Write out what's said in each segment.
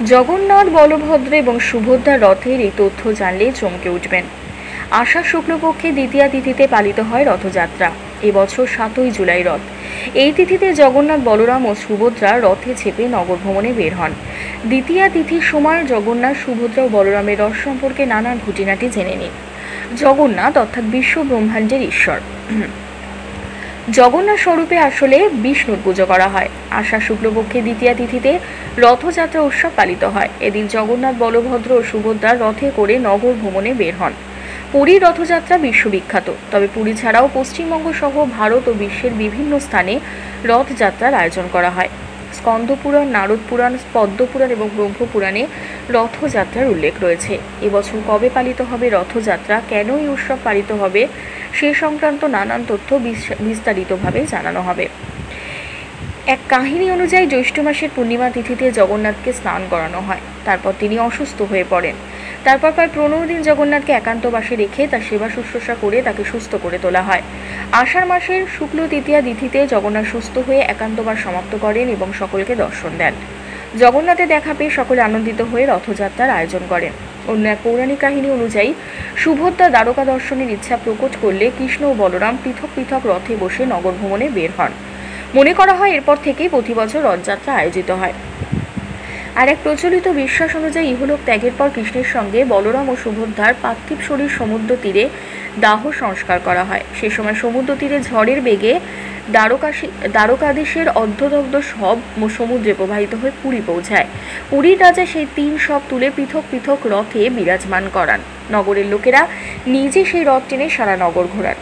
জগন্নাথ, বলভদ্র এবং সুভদ্রার রথের এই তথ্য জানলে চমকে উঠবেন। আষাঢ় শুক্লপক্ষে দ্বিতীয়া তিথিতে পালিত হয় রথযাত্রা। এবছর 7ই জুলাই রথ। এই তিথিতে জগন্নাথ, বলরাম ও সুভদ্রা রথে চেপে নগর ভ্রমণে বের হন। দ্বিতীয়া তিথির সময় জগন্নাথ, সুভদ্রা ও বলরামের রথ সম্পর্কে নানান খুঁটিনাটি জেনে নিন। জগন্নাথ অর্থাৎ বিশ্ব ব্রহ্মাণ্ডের ঈশ্বর। জগন্নাথ স্বরূপে আসলে বিষ্ণুর পুজো করা হয়। আষাঢ় শুক্লপক্ষে দ্বিতীয়া তিথিতে রথযাত্রা উৎসব পালিত হয়। এদিন জগন্নাথ, বলভদ্র ও সুভদ্রা রথে করে নগর ভ্রমণে বের হন। পুরীর রথযাত্রা বিশ্ববিখ্যাত, তবে পুরী ছাড়াও পশ্চিমবঙ্গ সহ ভারত ও বিশ্বের বিভিন্ন স্থানে রথযাত্রার আয়োজন করা হয়। স্কন্দপুরাণ, নারদ পুরাণ, পদ্মপুরাণ এবং ব্রহ্মপুরাণে রথযাত্রার উল্লেখ রয়েছে। এবছর কবে পালিত হবে রথযাত্রা, কেন এই উৎসব পালিত হবে সে সংক্রান্ত নানান তথ্য বিস্তারিতভাবে জানানো হবে। এক কাহিনী অনুযায়ী জ্যৈষ্ঠ মাসের পূর্ণিমা তিথিতে জগন্নাথকে স্নান করানো হয়। তারপর তিনি অসুস্থ হয়ে পড়েন। তারপর প্রায় 15 দিন জগন্নাথকে একান্তবাসে রেখে তার সেবা শুশ্রূষা করে তাকে সুস্থ করে তোলা হয়। আষাঢ় মাসের শুক্ল তৃতীয়া তিথিতে জগন্নাথ সুস্থ হয়ে একান্তবাস সমাপ্ত করেন এবং সকলকে দর্শন দেন। জগন্নাথের দেখা পেয়ে সকলে আনন্দিত হয়ে রথযাত্রার আয়োজন করেন। অন্য এক পৌরাণিক কাহিনী অনুযায়ী সুভদ্রা দ্বারকা দর্শনের ইচ্ছা প্রকট করলে কৃষ্ণ ও বলরাম পৃথক পৃথক রথে বসে নগর ভ্রমণে বের হন। মনে করা হয় এরপর থেকেই প্রতি বছর রথযাত্রা আয়োজিত হয়। আর এক প্রচলিত বিশ্বাস অনুযায়ী ইহলোক ত্যাগের পর কৃষ্ণের সঙ্গে বলরাম ও সুভদ্রার পার্থিব শরীর সমুদ্র তীরে দাহ সংস্কার করা হয়। সে সময় সমুদ্র তীরে ঝড়ের বেগে দ্বারকাধীশের অর্ধদগ্ধ শব সমুদ্রে প্রবাহিত হয়ে পুরী পৌঁছায়। পুরীর রাজা সেই 3 শব তুলে পৃথক পৃথক রথে বিরাজমান করান। নগরের লোকেরা নিজে সেই রথ টেনে সারা নগর ঘোরান।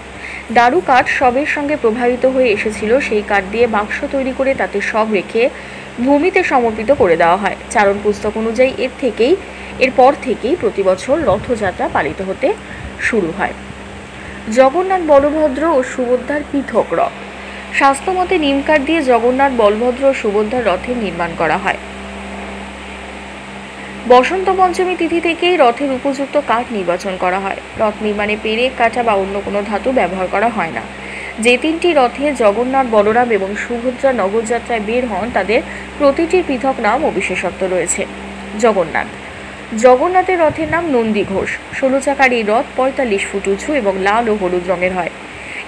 দারু কাঠ শবের সঙ্গে প্রবাহিত হয়ে এসেছিল, সেই কাঠ দিয়ে বাক্স তৈরি করে তাতে শব রেখে ভূমিতে সমর্পিত করে দেওয়া হয়। চারণ পুস্তক অনুযায়ী এরপর থেকেই প্রতি বছর রথযাত্রা পালিত হতে শুরু হয়। জগন্নাথ, বলভদ্র ও সুভদ্রার পৃথক রথ। শাস্ত্রমতে নিমকাঠ দিয়ে জগন্নাথ, বলভদ্র ও সুভদ্রার রথের নির্মাণ করা হয়। বসন্ত পঞ্চমী তিথি থেকেই রথের উপযুক্ত কাঠ নির্বাচন করা হয়। রথ নির্মাণে পেরেক, কাঁটা বা অন্য কোনো ধাতু ব্যবহার করা হয় না। যে 3টি রথে জগন্নাথ, বলরাম এবং সুভদ্রা নগরযাত্রায় বের হন তাদের প্রতিটির পৃথক নাম ও বিশেষত্ব রয়েছে। জগন্নাথের রথের নাম নন্দী ঘোষ। 16 চাকার এই রথ 45 ফুট উঁচু এবং লাল ও হলুদ রঙের হয়।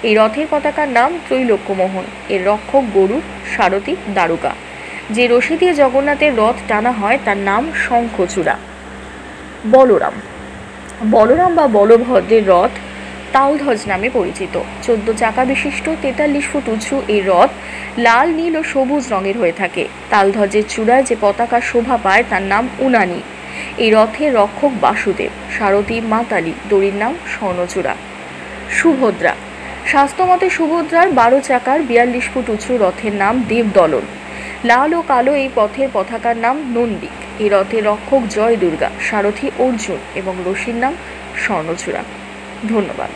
এই রথের পতাকার নাম ত্রৈলোক্যমোহন। এর রক্ষক গরুড়, সারথি দ্বারকা। যে রশি দিয়ে জগন্নাথের রথ টানা হয় তার নাম শঙ্খচূড়া। বলরাম বা বলভদ্রের রথ তালধ্বজ নামে পরিচিত। 14 চাকা বিশিষ্ট 43 ফুট উঁচু এই রথ লাল, নীল ও সবুজ রঙের হয়ে থাকে। তালধ্বজের চূড়ায় যে পতাকা শোভা পায় তার নাম উনানি। এই রথের রক্ষক বাসুদেব, সারথি মাতালি, দড়ির নাম স্বর্ণচূড়া। সুভদ্রা। শাস্ত্রমতে সুভদ্রার 12 চাকার 42 ফুট উঁচু রথের নাম দেবদলন। লাল ও কালো এই পথের পতাকার নাম নন্দিক। এই রথের রক্ষক জয় দুর্গা, সারথি অর্জুন এবং রশির নাম স্বর্ণচূড়া। ধন্যবাদ।